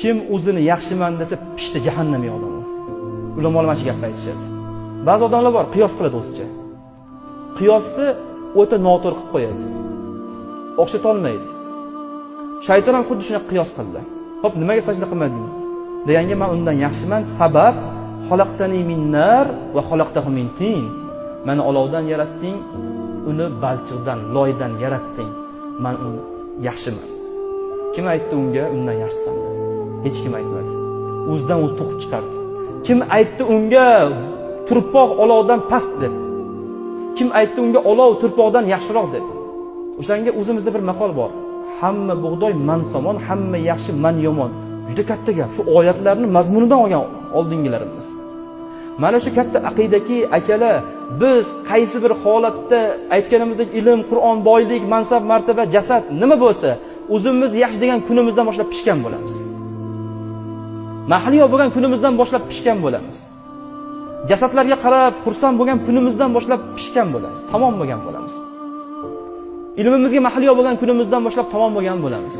Kim o'zini yaxshiman desa pishta jahannamiy odam u. Ulamolar mana shu gapni aytishadi. Ba'zi odamlar bor, qiyos qiladi o'zicha. Qiyosni o'ta noto'g'ri qilib qo'yadi. O'xshata olmaydi. Shayton ham xuddi shuni qiyos qildi. Xo'p, nimaga sajda qilmading? Deganga men undan yaxshiman, sabab xalaqtani min nar va xalaqtahu min tin. Meni olovdan yaratding, uni balchiqdan, loydan yaratding. Men uni yaxshiman. Kim aytdi unga undan yaxshisan? Hech kim aytmadi. O'zidan o'zi to'qib chiqardi. Kim aytdi unga turpoq olovdan past deb? Kim aytdi unga olov turpoqdan yaxshiroq deb? O'shanga o'zimizda bir maqol bor. Hamma bug'doy man somon, hamma yaxshi man yomon. Juda katta gap. Shu oyatlarni mazmunidan olgan oldingilarimiz. Mana shu katta aqidaki akalar, biz qaysi bir holatda aytganimizdek ilm, Qur'on, boylik, mansab, martaba, jasad nima bo'lsa, o'zimiz yaxshi degan kunimizdan boshlab pishgan bo'lamiz. Mahliyo bo'lgan kunimizdan boshlab pishgan bo'lamiz. Jasadlarga qarab xursand bo'lgan kunimizdan boshlab pishgan bo'lamiz, tamom bo'lgan bo'lamiz. Ilmimizga mahliyo bo'lgan kunimizdan boshlab tamom bo'lgan bo'lamiz.